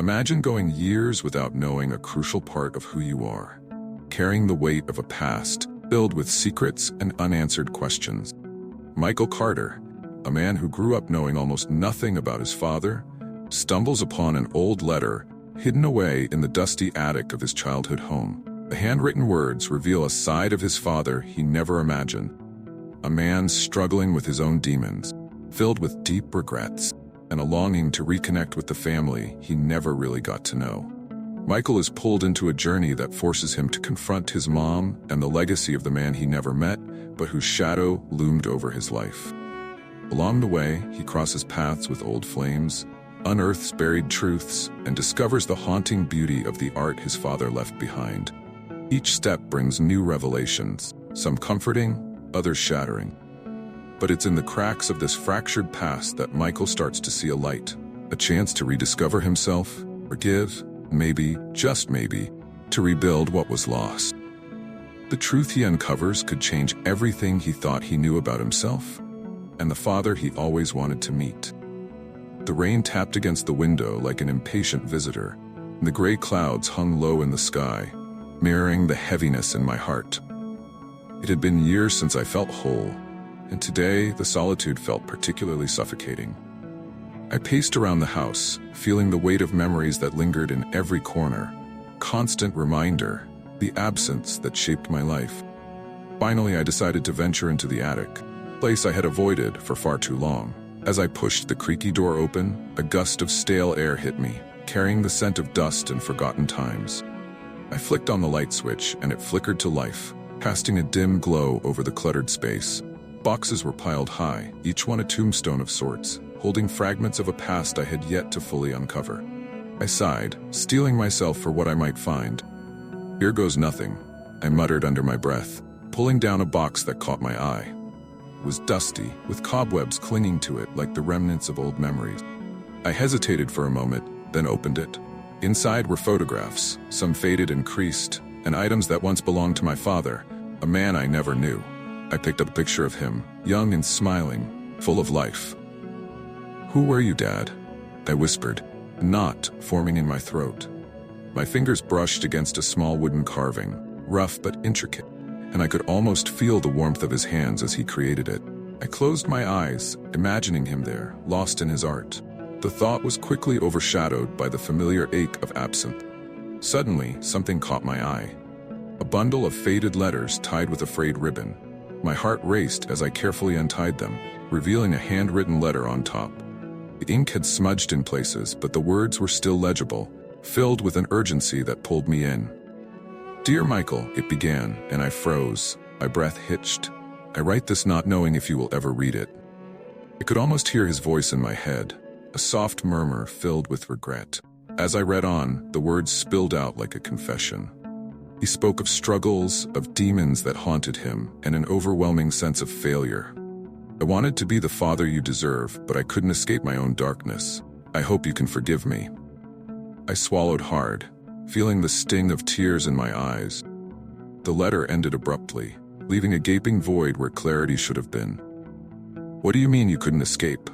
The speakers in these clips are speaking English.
Imagine going years without knowing a crucial part of who you are, carrying the weight of a past filled with secrets and unanswered questions. Michael Carter, a man who grew up knowing almost nothing about his father, stumbles upon an old letter hidden away in the dusty attic of his childhood home. The handwritten words reveal a side of his father he never imagined, a man struggling with his own demons, filled with deep regrets and a longing to reconnect with the family he never really got to know. Michael is pulled into a journey that forces him to confront his mom and the legacy of the man he never met, but whose shadow loomed over his life. Along the way, he crosses paths with old flames, unearths buried truths, and discovers the haunting beauty of the art his father left behind. Each step brings new revelations, some comforting, others shattering. But it's in the cracks of this fractured past that Michael starts to see a light, a chance to rediscover himself, forgive, maybe, just maybe, to rebuild what was lost. The truth he uncovers could change everything he thought he knew about himself and the father he always wanted to meet. The rain tapped against the window like an impatient visitor, and the gray clouds hung low in the sky, mirroring the heaviness in my heart. It had been years since I felt whole, and today the solitude felt particularly suffocating. I paced around the house, feeling the weight of memories that lingered in every corner, constant reminder, the absence that shaped my life. Finally, I decided to venture into the attic, a place I had avoided for far too long. As I pushed the creaky door open, a gust of stale air hit me, carrying the scent of dust and forgotten times. I flicked on the light switch, and it flickered to life, casting a dim glow over the cluttered space. Boxes were piled high, each one a tombstone of sorts, holding fragments of a past I had yet to fully uncover. I sighed, steeling myself for what I might find. "Here goes nothing," I muttered under my breath, pulling down a box that caught my eye. It was dusty, with cobwebs clinging to it like the remnants of old memories. I hesitated for a moment, then opened it. Inside were photographs, some faded and creased, and items that once belonged to my father, a man I never knew. I picked up a picture of him, young and smiling, full of life. "Who were you, Dad?" I whispered, a knot forming in my throat. My fingers brushed against a small wooden carving, rough but intricate, and I could almost feel the warmth of his hands as he created it. I closed my eyes, imagining him there, lost in his art. The thought was quickly overshadowed by the familiar ache of absence. Suddenly, something caught my eye. A bundle of faded letters tied with a frayed ribbon. My heart raced as I carefully untied them, revealing a handwritten letter on top. The ink had smudged in places, but the words were still legible, filled with an urgency that pulled me in. "Dear Michael," it began, and I froze. My breath hitched. "I write this not knowing if you will ever read it." I could almost hear his voice in my head, a soft murmur filled with regret. As I read on, the words spilled out like a confession. He spoke of struggles, of demons that haunted him, and an overwhelming sense of failure. "I wanted to be the father you deserve, but I couldn't escape my own darkness. I hope you can forgive me." I swallowed hard, feeling the sting of tears in my eyes. The letter ended abruptly, leaving a gaping void where clarity should have been. "What do you mean you couldn't escape?"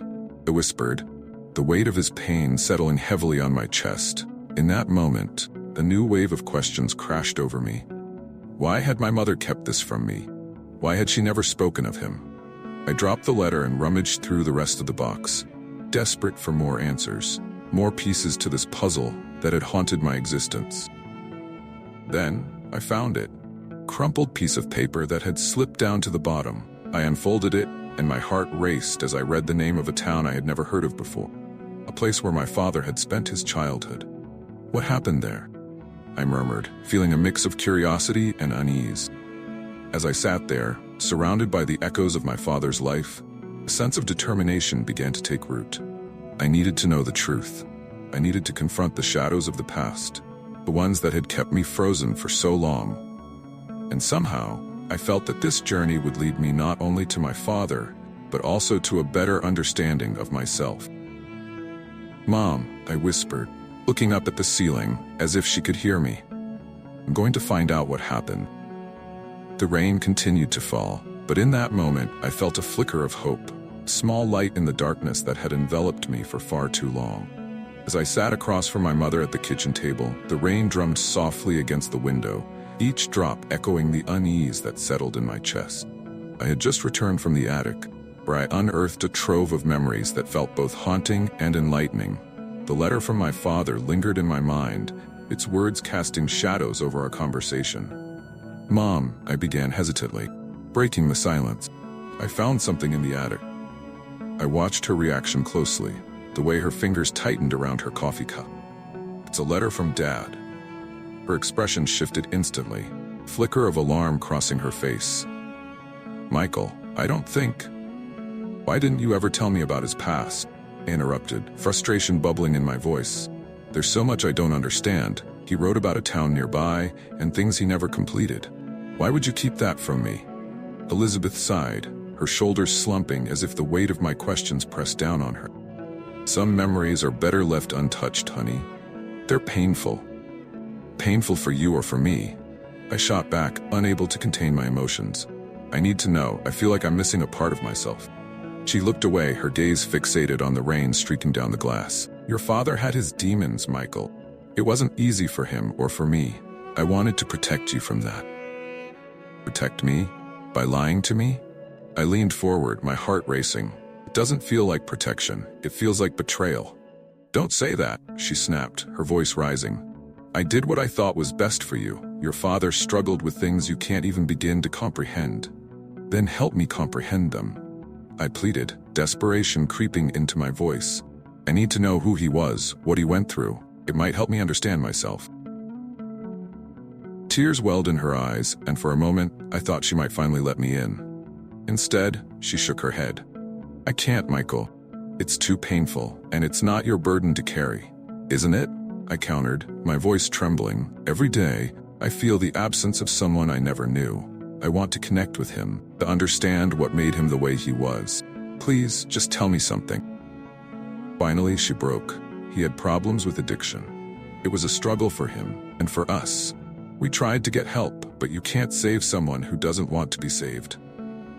I whispered, the weight of his pain settling heavily on my chest. In that moment, a new wave of questions crashed over me. Why had my mother kept this from me? Why had she never spoken of him? I dropped the letter and rummaged through the rest of the box, desperate for more answers, more pieces to this puzzle that had haunted my existence. Then, I found it. A crumpled piece of paper that had slipped down to the bottom. I unfolded it, and my heart raced as I read the name of a town I had never heard of before, a place where my father had spent his childhood. "What happened there?" I murmured, feeling a mix of curiosity and unease. As I sat there, surrounded by the echoes of my father's life, a sense of determination began to take root. I needed to know the truth. I needed to confront the shadows of the past, the ones that had kept me frozen for so long. And somehow, I felt that this journey would lead me not only to my father, but also to a better understanding of myself. "Mom," I whispered, looking up at the ceiling as if she could hear me. "I'm going to find out what happened." The rain continued to fall, but in that moment I felt a flicker of hope, a small light in the darkness that had enveloped me for far too long. As I sat across from my mother at the kitchen table, the rain drummed softly against the window, each drop echoing the unease that settled in my chest. I had just returned from the attic, where I unearthed a trove of memories that felt both haunting and enlightening. The letter from my father lingered in my mind, its words casting shadows over our conversation. "Mom," I began hesitantly, breaking the silence. "I found something in the attic." I watched her reaction closely, the way her fingers tightened around her coffee cup. "It's a letter from Dad." Her expression shifted instantly, flicker of alarm crossing her face. "Michael, I don't think..." "Why didn't you ever tell me about his past?" I interrupted, frustration bubbling in my voice. "There's so much I don't understand. He wrote about a town nearby, and things he never completed. Why would you keep that from me?" Elizabeth sighed, her shoulders slumping as if the weight of my questions pressed down on her. "Some memories are better left untouched, honey. They're painful. Painful for you or for me." I shot back, unable to contain my emotions. "I need to know. I feel like I'm missing a part of myself." She looked away, her gaze fixated on the rain streaking down the glass. "Your father had his demons, Michael. It wasn't easy for him or for me. I wanted to protect you from that." "Protect me? By lying to me?" I leaned forward, my heart racing. "It doesn't feel like protection. It feels like betrayal." "Don't say that," she snapped, her voice rising. "I did what I thought was best for you. Your father struggled with things you can't even begin to comprehend. Then help me comprehend them," I pleaded, desperation creeping into my voice. "I need to know who he was, what he went through. It might help me understand myself." Tears welled in her eyes, and for a moment, I thought she might finally let me in. Instead, she shook her head. "I can't, Michael. It's too painful, and it's not your burden to carry." "Isn't it?" I countered, my voice trembling. "Every day, I feel the absence of someone I never knew. I want to connect with him, to understand what made him the way he was. Please, just tell me something." Finally, she broke. He had problems with addiction. It was a struggle for him, and for us. We tried to get help, but you can't save someone who doesn't want to be saved.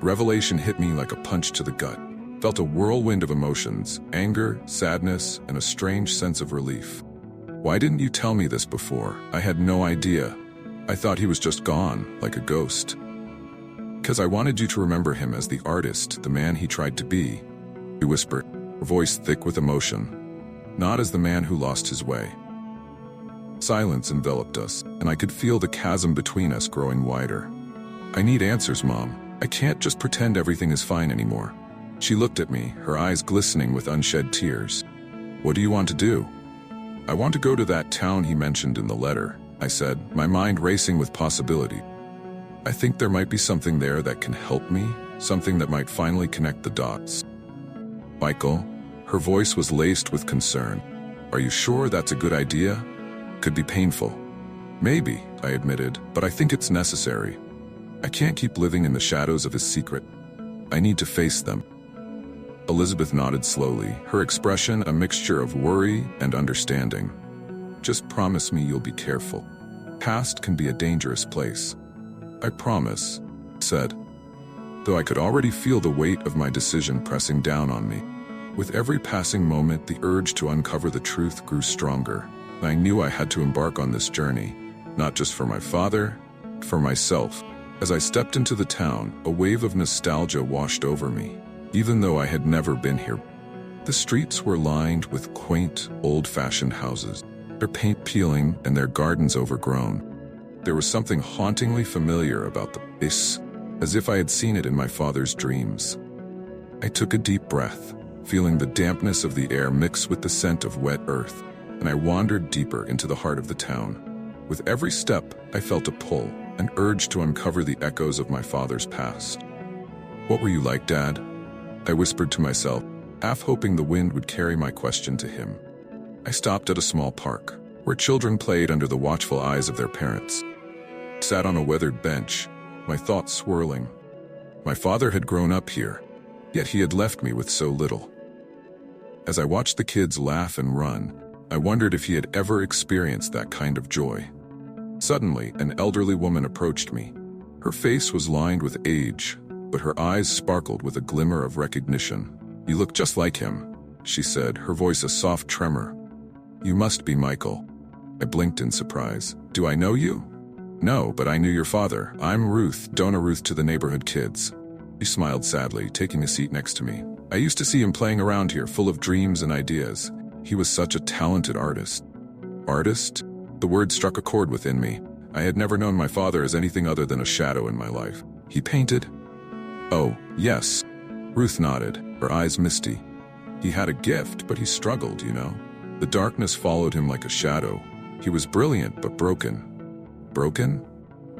Revelation hit me like a punch to the gut. Felt a whirlwind of emotions, anger, sadness, and a strange sense of relief. "Why didn't you tell me this before? I had no idea. I thought he was just gone, like a ghost." "'Cause I wanted you to remember him as the artist, the man he tried to be," he whispered, her voice thick with emotion. "Not as the man who lost his way." Silence enveloped us, and I could feel the chasm between us growing wider. "I need answers, Mom. I can't just pretend everything is fine anymore." She looked at me, her eyes glistening with unshed tears. "What do you want to do?" "I want to go to that town he mentioned in the letter," I said, my mind racing with possibility. "I think there might be something there that can help me, something that might finally connect the dots." "Michael," her voice was laced with concern. "Are you sure that's a good idea? Could be painful." "Maybe," I admitted, "but I think it's necessary. I can't keep living in the shadows of his secret. I need to face them." Elizabeth nodded slowly, her expression a mixture of worry and understanding. "Just promise me you'll be careful. Past can be a dangerous place." "I promise," I said, though I could already feel the weight of my decision pressing down on me. With every passing moment, the urge to uncover the truth grew stronger. I knew I had to embark on this journey, not just for my father, but for myself. As I stepped into the town, a wave of nostalgia washed over me, even though I had never been here. The streets were lined with quaint, old-fashioned houses, their paint peeling and their gardens overgrown. There was something hauntingly familiar about the place, as if I had seen it in my father's dreams. I took a deep breath, feeling the dampness of the air mix with the scent of wet earth, and I wandered deeper into the heart of the town. With every step, I felt a pull, an urge to uncover the echoes of my father's past. "What were you like, Dad?" I whispered to myself, half hoping the wind would carry my question to him. I stopped at a small park, where children played under the watchful eyes of their parents. I sat on a weathered bench, my thoughts swirling. My father had grown up here, yet he had left me with so little. As I watched the kids laugh and run, I wondered if he had ever experienced that kind of joy. Suddenly, an elderly woman approached me. Her face was lined with age, but her eyes sparkled with a glimmer of recognition. "You look just like him," she said, her voice a soft tremor. You must be Michael. I blinked in surprise. Do I know you? No, but I knew your father. I'm Ruth, Donna Ruth to the neighborhood kids. He smiled sadly, taking a seat next to me. I used to see him playing around here, full of dreams and ideas. He was such a talented artist. Artist? The word struck a chord within me. I had never known my father as anything other than a shadow in my life. He painted? Oh, yes. Ruth nodded, her eyes misty. He had a gift, but he struggled, you know. The darkness followed him like a shadow. He was brilliant, but broken. Broken?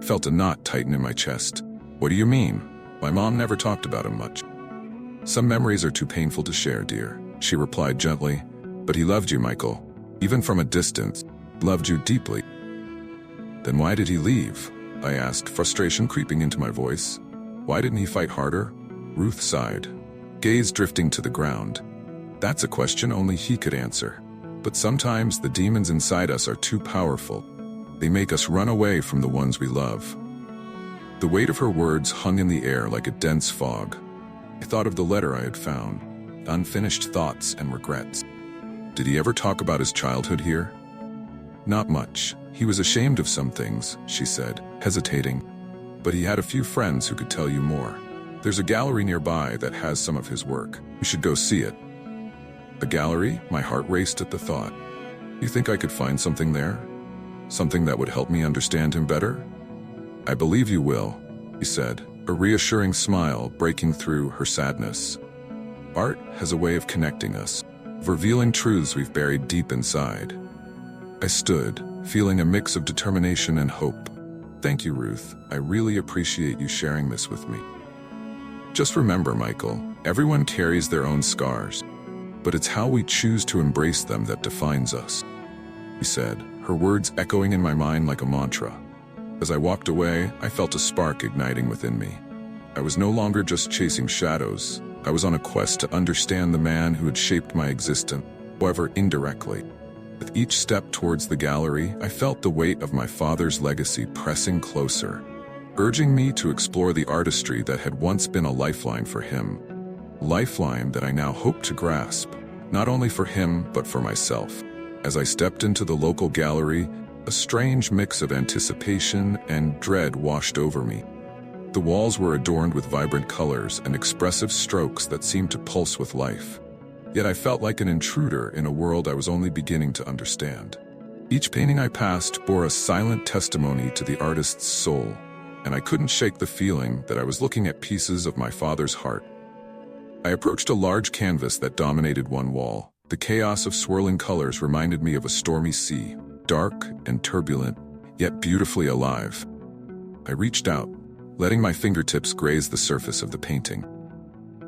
Felt a knot tighten in my chest. What do you mean? My mom never talked about him much. Some memories are too painful to share, dear, she replied gently. But he loved you, Michael. Even from a distance, loved you deeply. Then why did he leave? I asked, frustration creeping into my voice. Why didn't he fight harder? Ruth sighed, gaze drifting to the ground. That's a question only he could answer. But sometimes the demons inside us are too powerful. They make us run away from the ones we love. The weight of her words hung in the air like a dense fog. I thought of the letter I had found, unfinished thoughts and regrets. Did he ever talk about his childhood here? Not much. He was ashamed of some things, she said, hesitating. But he had a few friends who could tell you more. There's a gallery nearby that has some of his work. You should go see it. A gallery? My heart raced at the thought. You think I could find something there? Something that would help me understand him better? I believe you will, he said, a reassuring smile breaking through her sadness. Art has a way of connecting us, of revealing truths we've buried deep inside. I stood, feeling a mix of determination and hope. Thank you, Ruth. I really appreciate you sharing this with me. Just remember, Michael, everyone carries their own scars, but it's how we choose to embrace them that defines us, he said, her words echoing in my mind like a mantra. As I walked away, I felt a spark igniting within me. I was no longer just chasing shadows. I was on a quest to understand the man who had shaped my existence, however indirectly. With each step towards the gallery, I felt the weight of my father's legacy pressing closer, urging me to explore the artistry that had once been a lifeline for him. Lifeline that I now hope to grasp, not only for him, but for myself. As I stepped into the local gallery, a strange mix of anticipation and dread washed over me. The walls were adorned with vibrant colors and expressive strokes that seemed to pulse with life. Yet I felt like an intruder in a world I was only beginning to understand. Each painting I passed bore a silent testimony to the artist's soul, and I couldn't shake the feeling that I was looking at pieces of my father's heart. I approached a large canvas that dominated one wall. The chaos of swirling colors reminded me of a stormy sea, dark and turbulent, yet beautifully alive. I reached out, letting my fingertips graze the surface of the painting.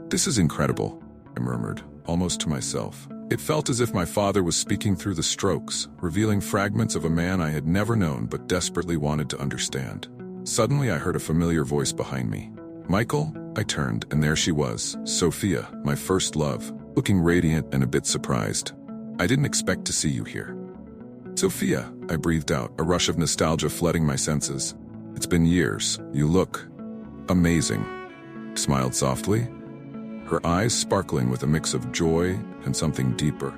"This is incredible," I murmured, almost to myself. It felt as if my father was speaking through the strokes, revealing fragments of a man I had never known but desperately wanted to understand. Suddenly I heard a familiar voice behind me. "Michael?" I turned, and there she was, Sophia, my first love, looking radiant and a bit surprised. "I didn't expect to see you here." "Sophia," I breathed out, a rush of nostalgia flooding my senses. "It's been years. You look amazing," smiled softly, her eyes sparkling with a mix of joy and something deeper.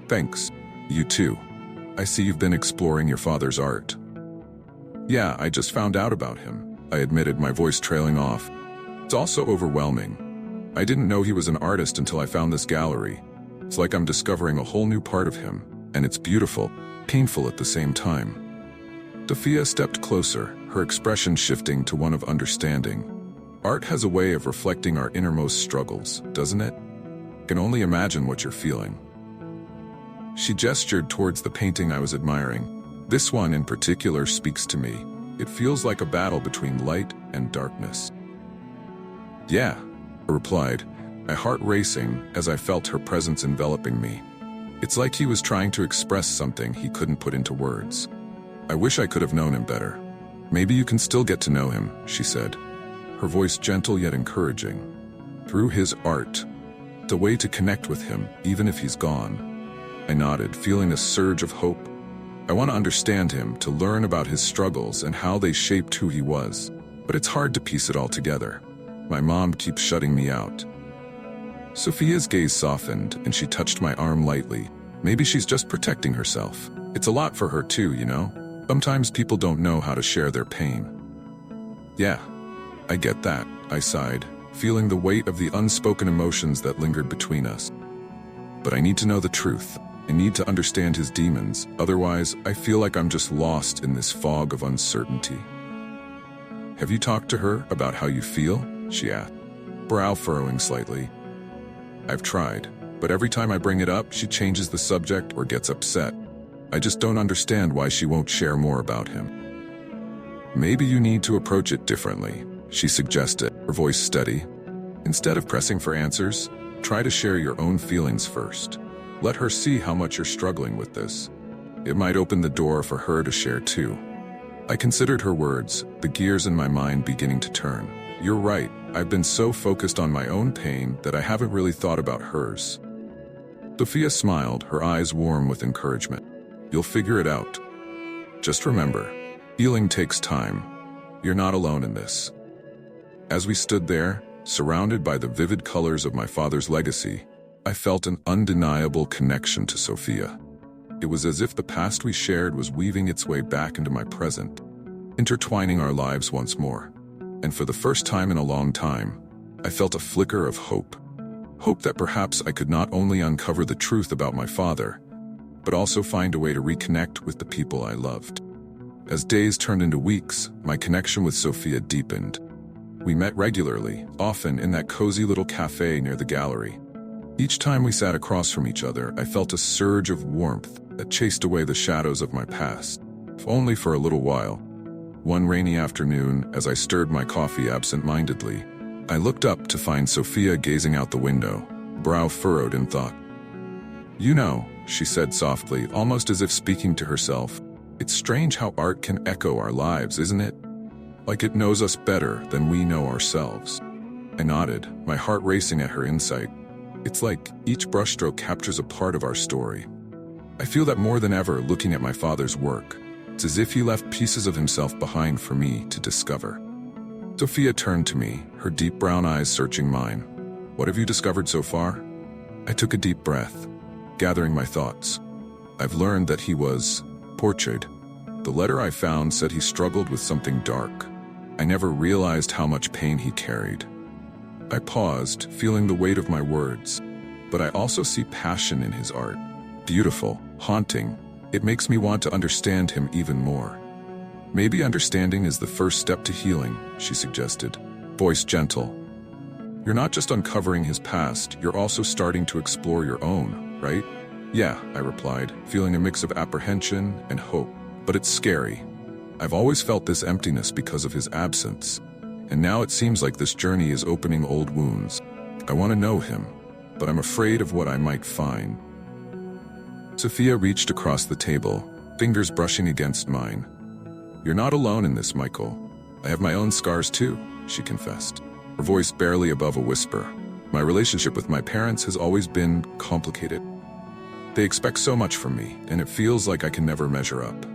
"Thanks. You too. I see you've been exploring your father's art." "Yeah, I just found out about him," I admitted, my voice trailing off. "It's also overwhelming. I didn't know he was an artist until I found this gallery. It's like I'm discovering a whole new part of him, and it's beautiful, painful at the same time." Sophia stepped closer, her expression shifting to one of understanding. Art has a way of reflecting our innermost struggles, doesn't it? I can only imagine what you're feeling. She gestured towards the painting I was admiring. "This one in particular speaks to me. It feels like a battle between light and darkness." "Yeah," I replied, my heart racing as I felt her presence enveloping me. It's like he was trying to express something he couldn't put into words. "I wish I could have known him better." "Maybe you can still get to know him," she said, her voice gentle yet encouraging. "Through his art. It's a way to connect with him, even if he's gone." I nodded, feeling a surge of hope. I want to understand him, to learn about his struggles and how they shaped who he was. But it's hard to piece it all together. My mom keeps shutting me out. Sophia's gaze softened, and she touched my arm lightly, Maybe she's just protecting herself. It's a lot for her too, you know? Sometimes people don't know how to share their pain. Yeah, I get that, I sighed, feeling the weight of the unspoken emotions that lingered between us. But I need to know the truth. I need to understand his demons, otherwise I feel like I'm just lost in this fog of uncertainty. Have you talked to her about how you feel? She asked, brow furrowing slightly. I've tried, but every time I bring it up, she changes the subject or gets upset. I just don't understand why she won't share more about him. Maybe you need to approach it differently, she suggested, her voice steady. Instead of pressing for answers, try to share your own feelings first. Let her see how much you're struggling with this. It might open the door for her to share too. I considered her words, the gears in my mind beginning to turn. You're right, I've been so focused on my own pain that I haven't really thought about hers. Sophia smiled, her eyes warm with encouragement. You'll figure it out. Just remember, healing takes time. You're not alone in this. As we stood there, surrounded by the vivid colors of my father's legacy, I felt an undeniable connection to Sophia. It was as if the past we shared was weaving its way back into my present, intertwining our lives once more. And for the first time in a long time, I felt a flicker of hope. Hope that perhaps I could not only uncover the truth about my father, but also find a way to reconnect with the people I loved. As days turned into weeks, my connection with Sophia deepened. We met regularly, often in that cozy little cafe near the gallery. Each time we sat across from each other, I felt a surge of warmth that chased away the shadows of my past, if only for a little while. One rainy afternoon, as I stirred my coffee absent-mindedly, I looked up to find Sophia gazing out the window, brow furrowed in thought. You know, she said softly, almost as if speaking to herself, it's strange how art can echo our lives, isn't it? Like it knows us better than we know ourselves. I nodded, my heart racing at her insight. It's like each brushstroke captures a part of our story. I feel that more than ever looking at my father's work. It's as if he left pieces of himself behind for me to discover. Sophia turned to me, her deep brown eyes searching mine. What have you discovered so far? I took a deep breath, gathering my thoughts. I've learned that he was tortured. The letter I found said he struggled with something dark. I never realized how much pain he carried. I paused, feeling the weight of my words. But I also see passion in his art. Beautiful, haunting. It makes me want to understand him even more. Maybe understanding is the first step to healing, she suggested, voice gentle. You're not just uncovering his past, you're also starting to explore your own, right? Yeah, I replied, feeling a mix of apprehension and hope. But it's scary. I've always felt this emptiness because of his absence. And now it seems like this journey is opening old wounds. I want to know him, but I'm afraid of what I might find. Sophia reached across the table, fingers brushing against mine. You're not alone in this, Michael. I have my own scars too, she confessed, her voice barely above a whisper. My relationship with my parents has always been complicated. They expect so much from me, and it feels like I can never measure up.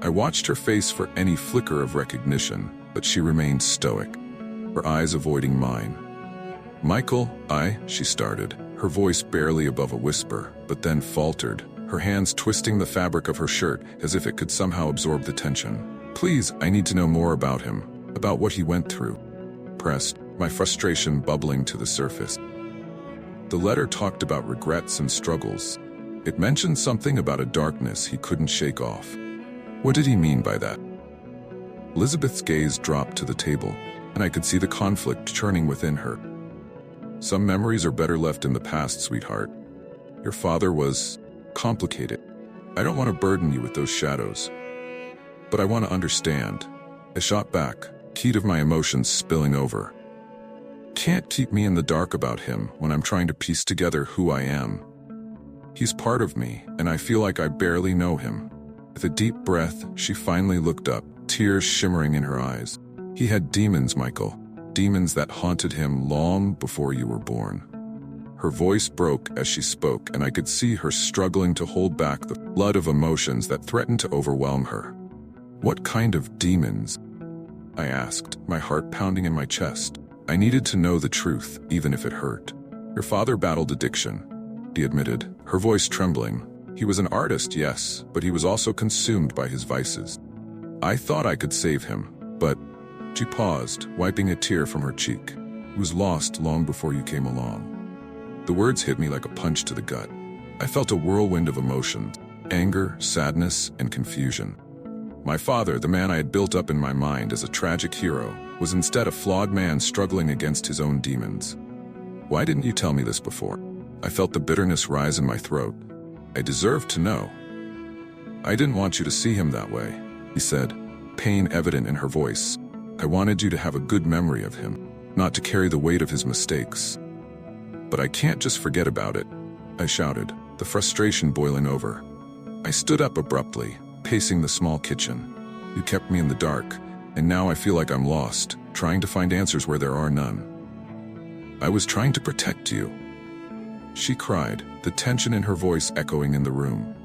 I watched her face for any flicker of recognition, but she remained stoic, her eyes avoiding mine. Michael, she started, her voice barely above a whisper, but then faltered, her hands twisting the fabric of her shirt as if it could somehow absorb the tension. Please, I need to know more about him, about what he went through. Pressed, my frustration bubbling to the surface. The letter talked about regrets and struggles. It mentioned something about a darkness he couldn't shake off. What did he mean by that? Elizabeth's gaze dropped to the table, and I could see the conflict churning within her. Some memories are better left in the past, sweetheart. Your father was complicated. I don't want to burden you with those shadows. But I want to understand. I shot back, heat of my emotions spilling over. Can't keep me in the dark about him when I'm trying to piece together who I am. He's part of me, and I feel like I barely know him. With a deep breath, she finally looked up, tears shimmering in her eyes. He had demons, Michael. Demons that haunted him long before you were born. Her voice broke as she spoke, and I could see her struggling to hold back the flood of emotions that threatened to overwhelm her. What kind of demons? I asked, my heart pounding in my chest. I needed to know the truth, even if it hurt. Your father battled addiction, he admitted, her voice trembling. He was an artist, yes, but he was also consumed by his vices. I thought I could save him, but... She paused, wiping a tear from her cheek. He was lost long before you came along. The words hit me like a punch to the gut. I felt a whirlwind of emotions: anger, sadness, and confusion. My father, the man I had built up in my mind as a tragic hero, was instead a flawed man struggling against his own demons. Why didn't you tell me this before? I felt the bitterness rise in my throat. I deserved to know. I didn't want you to see him that way, he said, pain evident in her voice. I wanted you to have a good memory of him, not to carry the weight of his mistakes. But I can't just forget about it, I shouted, the frustration boiling over. I stood up abruptly, pacing the small kitchen. You kept me in the dark, and now I feel like I'm lost, trying to find answers where there are none. I was trying to protect you. She cried, the tension in her voice echoing in the room.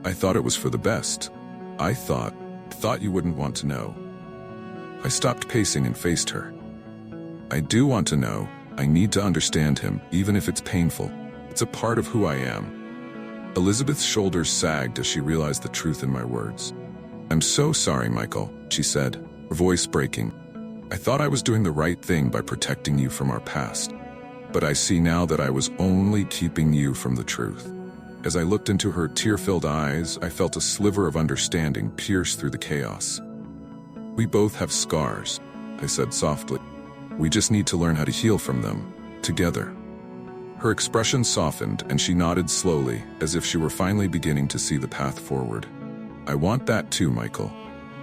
I thought it was for the best. I thought you wouldn't want to know. I stopped pacing and faced her. I do want to know. I need to understand him, even if it's painful. It's a part of who I am. Elizabeth's shoulders sagged as she realized the truth in my words. I'm so sorry, Michael, she said, her voice breaking. I thought I was doing the right thing by protecting you from our past. But I see now that I was only keeping you from the truth. As I looked into her tear-filled eyes, I felt a sliver of understanding pierce through the chaos. We both have scars, I said softly. We just need to learn how to heal from them, together. Her expression softened and she nodded slowly, as if she were finally beginning to see the path forward. I want that too, Michael.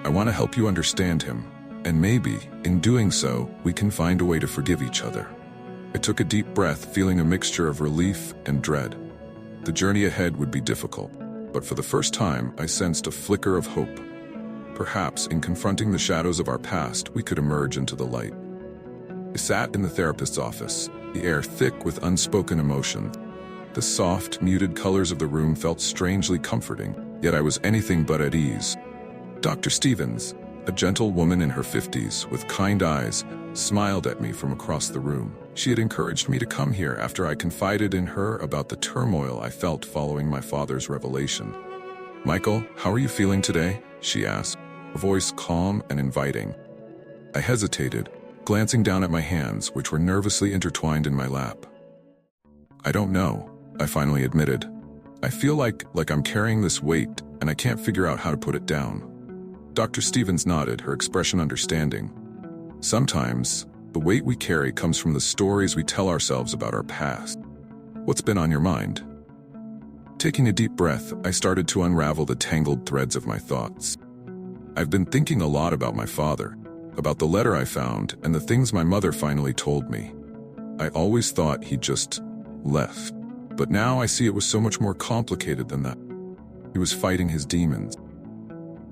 I want to help you understand him, and maybe, in doing so, we can find a way to forgive each other. I took a deep breath, feeling a mixture of relief and dread. The journey ahead would be difficult, but for the first time, I sensed a flicker of hope. Perhaps, in confronting the shadows of our past, we could emerge into the light. I sat in the therapist's office, the air thick with unspoken emotion. The soft, muted colors of the room felt strangely comforting, yet I was anything but at ease. Dr. Stevens, a gentle woman in her 50s with kind eyes, smiled at me from across the room. She had encouraged me to come here after I confided in her about the turmoil I felt following my father's revelation. Michael, how are you feeling today? She asked, her voice calm and inviting. I hesitated, glancing down at my hands, which were nervously intertwined in my lap. I don't know, I finally admitted. I feel like I'm carrying this weight, and I can't figure out how to put it down. Dr. Stevens nodded, her expression understanding. Sometimes, the weight we carry comes from the stories we tell ourselves about our past. What's been on your mind? Taking a deep breath, I started to unravel the tangled threads of my thoughts. I've been thinking a lot about my father, about the letter I found, and the things my mother finally told me. I always thought he just left, but now I see it was so much more complicated than that. He was fighting his demons.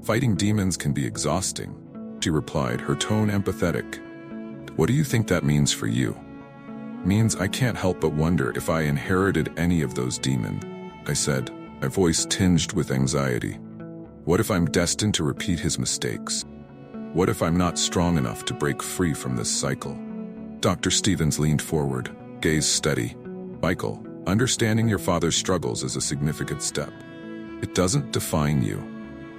Fighting demons can be exhausting, she replied, her tone empathetic. What do you think that means for you? Means I can't help but wonder if I inherited any of those demons, I said, my voice tinged with anxiety. What if I'm destined to repeat his mistakes? What if I'm not strong enough to break free from this cycle? Dr. Stevens leaned forward, gaze steady. Michael, understanding your father's struggles is a significant step. It doesn't define you.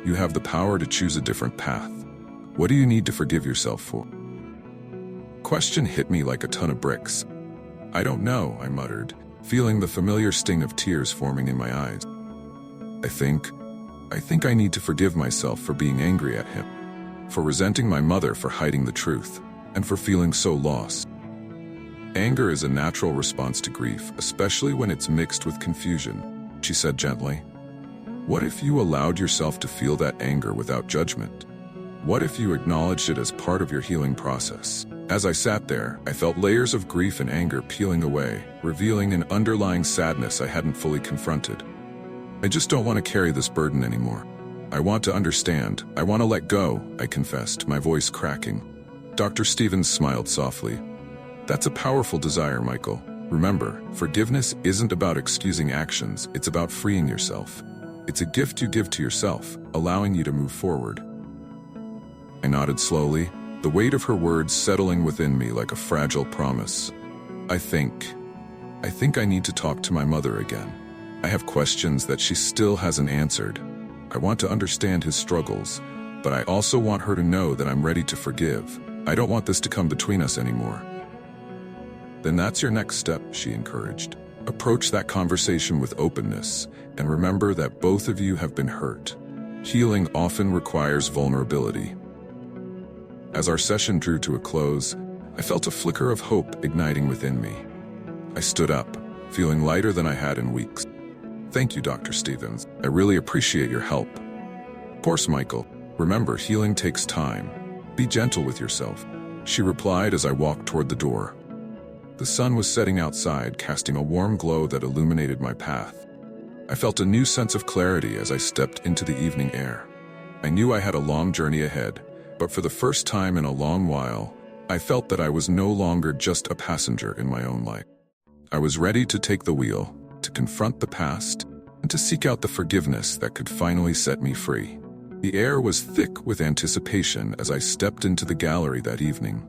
You have the power to choose a different path. What do you need to forgive yourself for? Question hit me like a ton of bricks. I don't know, I muttered, feeling the familiar sting of tears forming in my eyes. I think I need to forgive myself for being angry at him, for resenting my mother for hiding the truth, and for feeling so lost. Anger is a natural response to grief, especially when it's mixed with confusion, she said gently. What if you allowed yourself to feel that anger without judgment? What if you acknowledged it as part of your healing process? As I sat there, I felt layers of grief and anger peeling away, revealing an underlying sadness I hadn't fully confronted. I just don't want to carry this burden anymore. I want to understand. I want to let go, I confessed, my voice cracking. Dr. Stevens smiled softly. That's a powerful desire, Michael. Remember, forgiveness isn't about excusing actions, it's about freeing yourself. It's a gift you give to yourself, allowing you to move forward. I nodded slowly, the weight of her words settling within me like a fragile promise. I think I need to talk to my mother again. I have questions that she still hasn't answered. I want to understand his struggles, but I also want her to know that I'm ready to forgive. I don't want this to come between us anymore. Then that's your next step, she encouraged. Approach that conversation with openness, and remember that both of you have been hurt. Healing often requires vulnerability. As our session drew to a close, I felt a flicker of hope igniting within me. I stood up, feeling lighter than I had in weeks. Thank you, Dr. Stevens. I really appreciate your help. Of course, Michael. Remember, healing takes time. Be gentle with yourself, she replied as I walked toward the door. The sun was setting outside, casting a warm glow that illuminated my path. I felt a new sense of clarity as I stepped into the evening air. I knew I had a long journey ahead, but for the first time in a long while, I felt that I was no longer just a passenger in my own life. I was ready to take the wheel, to confront the past, and to seek out the forgiveness that could finally set me free. The air was thick with anticipation as I stepped into the gallery that evening.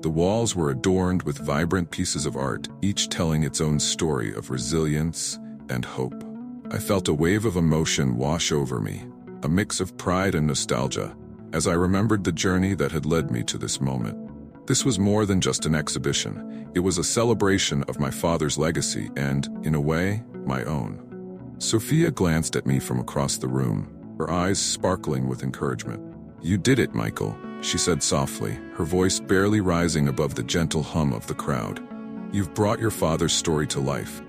The walls were adorned with vibrant pieces of art, each telling its own story of resilience and hope. I felt a wave of emotion wash over me, a mix of pride and nostalgia, as I remembered the journey that had led me to this moment. This was more than just an exhibition. It was a celebration of my father's legacy and, in a way, my own. Sophia glanced at me from across the room, her eyes sparkling with encouragement. "You did it, Michael," she said softly, her voice barely rising above the gentle hum of the crowd. "You've brought your father's story to life."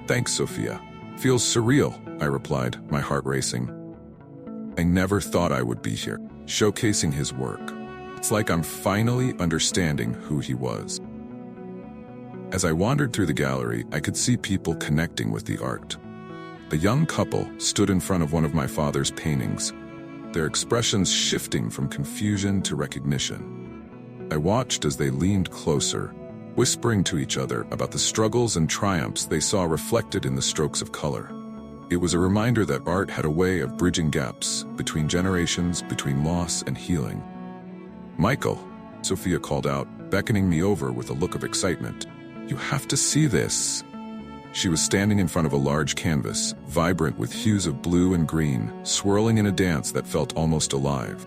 "Thanks, Sophia. Feels surreal," I replied, my heart racing. I never thought I would be here, showcasing his work. It's like I'm finally understanding who he was. As I wandered through the gallery, I could see people connecting with the art. A young couple stood in front of one of my father's paintings, their expressions shifting from confusion to recognition. I watched as they leaned closer, whispering to each other about the struggles and triumphs they saw reflected in the strokes of color. It was a reminder that art had a way of bridging gaps between generations, between loss and healing. "Michael," Sophia called out, beckoning me over with a look of excitement. "You have to see this." She was standing in front of a large canvas, vibrant with hues of blue and green, swirling in a dance that felt almost alive.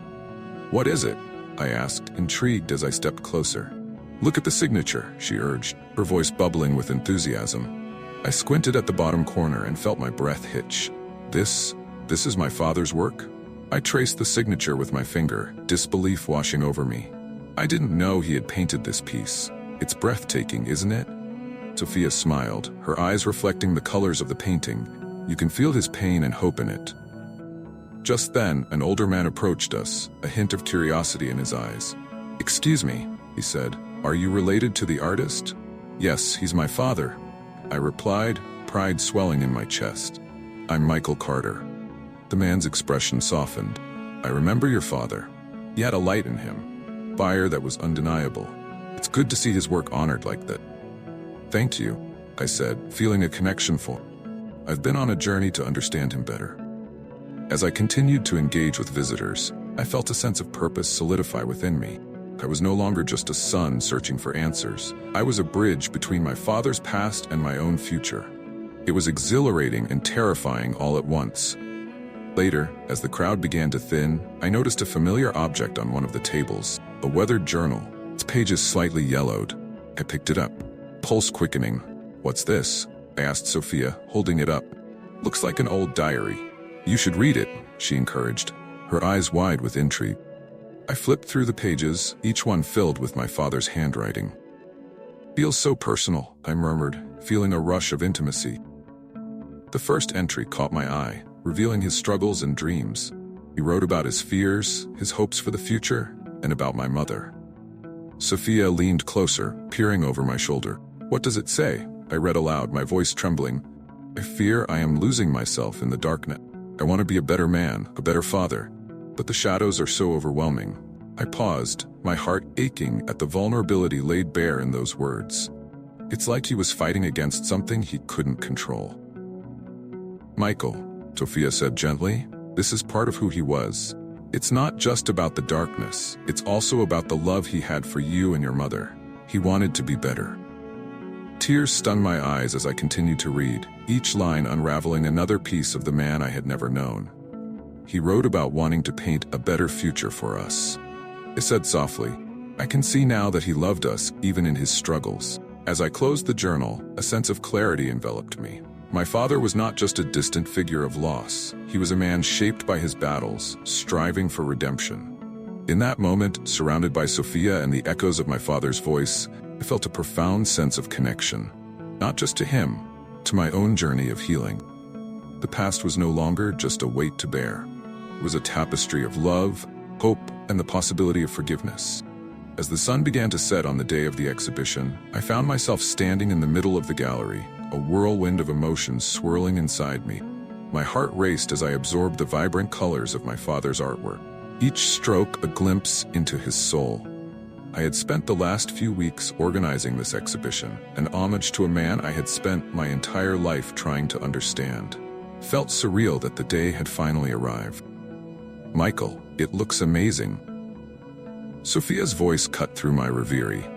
"What is it?" I asked, intrigued as I stepped closer. "Look at the signature," she urged, her voice bubbling with enthusiasm. I squinted at the bottom corner and felt my breath hitch. This is my father's work?" I traced the signature with my finger, disbelief washing over me. I didn't know he had painted this piece. "It's breathtaking, isn't it?" Sophia smiled, her eyes reflecting the colors of the painting. You can feel his pain and hope in it. Just then, an older man approached us, a hint of curiosity in his eyes. "Excuse me," he said. "Are you related to the artist?" "Yes, he's my father," I replied, pride swelling in my chest. "I'm Michael Carter." The man's expression softened. "I remember your father. He had a light in him, fire that was undeniable. It's good to see his work honored like that." "Thank you," I said, feeling a connection for him. I've been on a journey to understand him better. As I continued to engage with visitors, I felt a sense of purpose solidify within me. I was no longer just a son searching for answers. I was a bridge between my father's past and my own future. It was exhilarating and terrifying all at once. Later, as the crowd began to thin, I noticed a familiar object on one of the tables, a weathered journal, its pages slightly yellowed. I picked it up, pulse quickening. "What's this?" I asked Sophia, holding it up. "Looks like an old diary." "You should read it," she encouraged, her eyes wide with intrigue. I flipped through the pages, each one filled with my father's handwriting. "Feels so personal," I murmured, feeling a rush of intimacy. The first entry caught my eye, revealing his struggles and dreams. He wrote about his fears, his hopes for the future, and about my mother. Sophia leaned closer, peering over my shoulder. "What does it say?" I read aloud, my voice trembling. "I fear I am losing myself in the darkness. I want to be a better man, a better father, but the shadows are so overwhelming." I paused, my heart aching at the vulnerability laid bare in those words. It's like he was fighting against something he couldn't control. "Michael," Sophia said gently, "this is part of who he was. It's not just about the darkness, it's also about the love he had for you and your mother. He wanted to be better." Tears stung my eyes as I continued to read, each line unraveling another piece of the man I had never known. He wrote about wanting to paint a better future for us. I said softly, "I can see now that he loved us even in his struggles." As I closed the journal, a sense of clarity enveloped me. My father was not just a distant figure of loss. He was a man shaped by his battles, striving for redemption. In that moment, surrounded by Sophia and the echoes of my father's voice, I felt a profound sense of connection. Not just to him, to my own journey of healing. The past was no longer just a weight to bear. It was a tapestry of love, hope, and the possibility of forgiveness. As the sun began to set on the day of the exhibition, I found myself standing in the middle of the gallery, a whirlwind of emotions swirling inside me. My heart raced as I absorbed the vibrant colors of my father's artwork, each stroke a glimpse into his soul. I had spent the last few weeks organizing this exhibition, an homage to a man I had spent my entire life trying to understand. Felt surreal that the day had finally arrived. "Michael, it looks amazing." Sophia's voice cut through my reverie.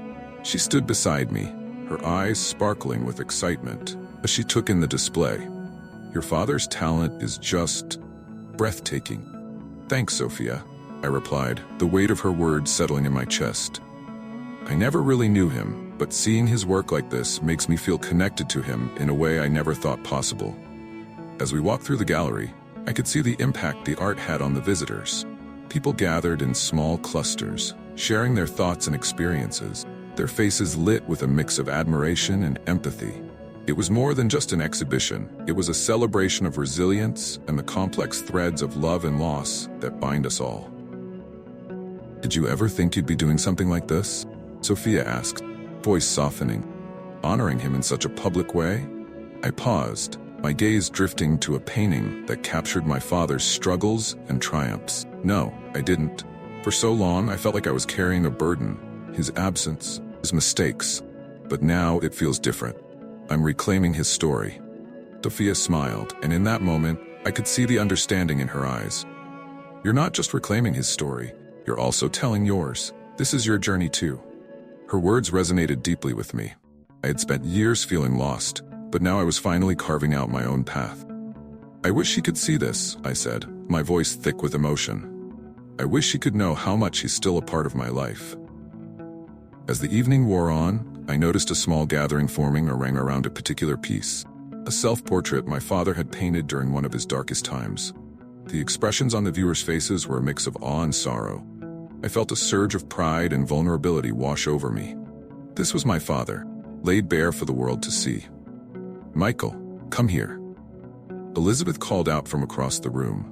She stood beside me, her eyes sparkling with excitement as she took in the display. "Your father's talent is just breathtaking." "Thanks, Sophia," I replied, the weight of her words settling in my chest. I never really knew him, but seeing his work like this makes me feel connected to him in a way I never thought possible. As we walked through the gallery, I could see the impact the art had on the visitors. People gathered in small clusters, sharing their thoughts and experiences, their faces lit with a mix of admiration and empathy. It was more than just an exhibition. It was a celebration of resilience and the complex threads of love and loss that bind us all. "Did you ever think you'd be doing something like this?" Sophia asked, voice softening. "Honoring him in such a public way?" I paused, my gaze drifting to a painting that captured my father's struggles and triumphs. "No, I didn't. For so long, I felt like I was carrying a burden, his absence, his mistakes. But now it feels different. I'm reclaiming his story." Sophia smiled, and in that moment, I could see the understanding in her eyes. "You're not just reclaiming his story, you're also telling yours. This is your journey too." Her words resonated deeply with me. I had spent years feeling lost, but now I was finally carving out my own path. "I wish he could see this," I said, my voice thick with emotion. "I wish he could know how much he's still a part of my life." As the evening wore on, I noticed a small gathering forming around a particular piece, a self-portrait my father had painted during one of his darkest times. The expressions on the viewers' faces were a mix of awe and sorrow. I felt a surge of pride and vulnerability wash over me. This was my father, laid bare for the world to see. "Michael, come here." Elizabeth called out from across the room.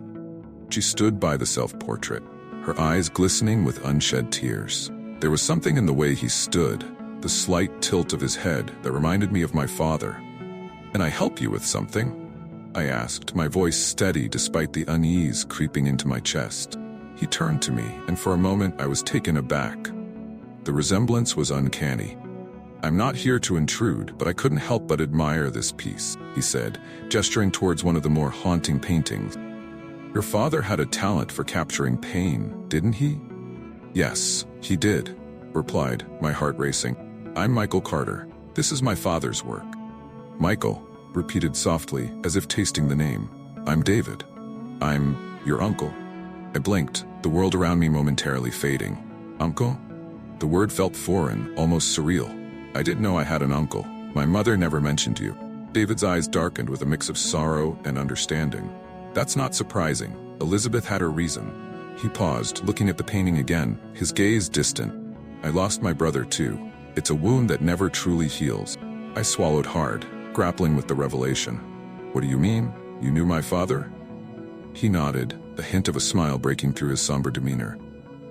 She stood by the self-portrait, her eyes glistening with unshed tears. There was something in the way he stood, the slight tilt of his head, that reminded me of my father. "Can I help you with something?" I asked, my voice steady despite the unease creeping into my chest. He turned to me, and for a moment I was taken aback. The resemblance was uncanny. "I'm not here to intrude, but I couldn't help but admire this piece," he said, gesturing towards one of the more haunting paintings. "Your father had a talent for capturing pain, didn't he?" "Yes, he did," replied, my heart racing. "I'm Michael Carter. This is my father's work." "Michael," repeated softly, as if tasting the name. "I'm David. I'm your uncle." I blinked, the world around me momentarily fading. "Uncle?" The word felt foreign, almost surreal. I didn't know I had an uncle. My mother never mentioned you. David's eyes darkened with a mix of sorrow and understanding. "That's not surprising. Elizabeth had her reason." He paused, looking at the painting again, his gaze distant. "I lost my brother too. It's a wound that never truly heals." I swallowed hard, grappling with the revelation. "What do you mean? You knew my father?" He nodded, a hint of a smile breaking through his somber demeanor.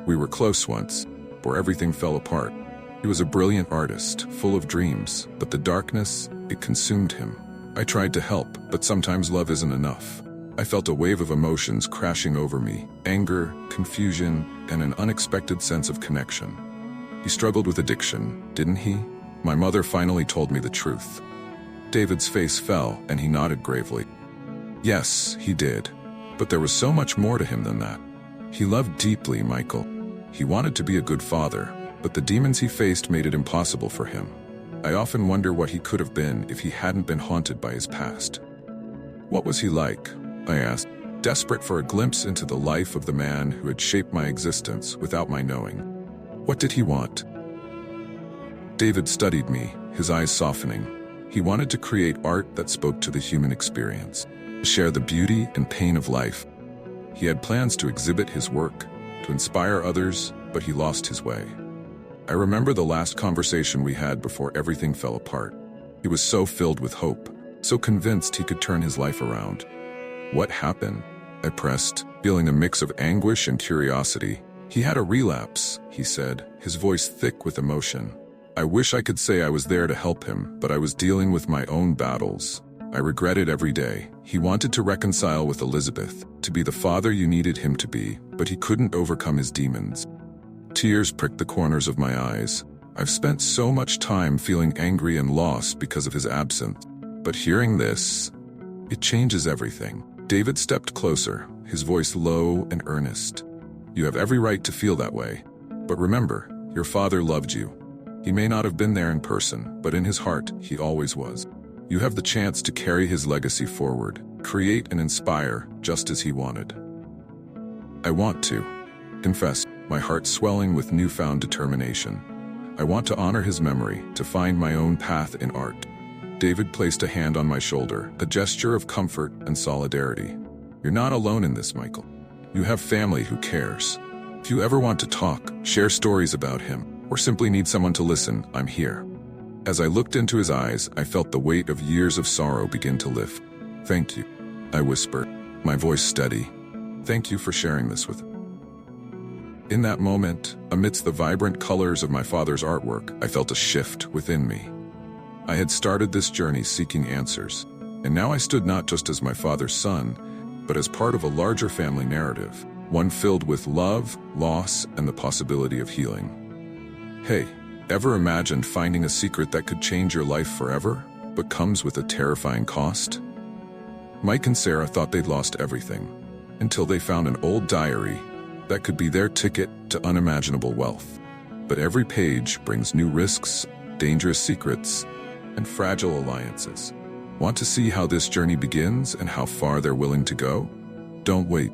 "We were close once, where everything fell apart. He was a brilliant artist, full of dreams, but the darkness, it consumed him. I tried to help, but sometimes love isn't enough." I felt a wave of emotions crashing over me, anger, confusion, and an unexpected sense of connection. "He struggled with addiction, didn't he?" My mother finally told me the truth. David's face fell, and he nodded gravely. "Yes, he did. But there was so much more to him than that. He loved deeply, Michael. He wanted to be a good father, but the demons he faced made it impossible for him. I often wonder what he could have been if he hadn't been haunted by his past. What was he like? I asked, desperate for a glimpse into the life of the man who had shaped my existence without my knowing. What did he want? David studied me, his eyes softening. He wanted to create art that spoke to the human experience, to share the beauty and pain of life. He had plans to exhibit his work, to inspire others, but he lost his way. I remember the last conversation we had before everything fell apart. He was so filled with hope, so convinced he could turn his life around. What happened? I pressed, feeling a mix of anguish and curiosity. He had a relapse, he said, his voice thick with emotion. I wish I could say I was there to help him, but I was dealing with my own battles. I regret it every day. He wanted to reconcile with Elizabeth, to be the father you needed him to be, but he couldn't overcome his demons. Tears pricked the corners of my eyes. I've spent so much time feeling angry and lost because of his absence. But hearing this, it changes everything. David stepped closer, his voice low and earnest. You have every right to feel that way. But remember, your father loved you. He may not have been there in person, but in his heart, he always was. You have the chance to carry his legacy forward, create and inspire just as he wanted. I want to confess, my heart swelling with newfound determination. I want to honor his memory, to find my own path in art. David placed a hand on my shoulder, a gesture of comfort and solidarity. You're not alone in this, Michael. You have family who cares. If you ever want to talk, share stories about him, or simply need someone to listen, I'm here. As I looked into his eyes, I felt the weight of years of sorrow begin to lift. Thank you, I whispered, my voice steady. Thank you for sharing this with me. In that moment, amidst the vibrant colors of my father's artwork, I felt a shift within me. I had started this journey seeking answers, and now I stood not just as my father's son, but as part of a larger family narrative, one filled with love, loss, and the possibility of healing. Hey, ever imagined finding a secret that could change your life forever, but comes with a terrifying cost? Mike and Sarah thought they'd lost everything, until they found an old diary that could be their ticket to unimaginable wealth. But every page brings new risks, dangerous secrets, and fragile alliances. Want to see how this journey begins and how far they're willing to go? Don't wait.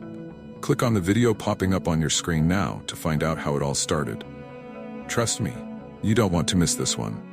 Click on the video popping up on your screen now to find out how it all started. Trust me, you don't want to miss this one.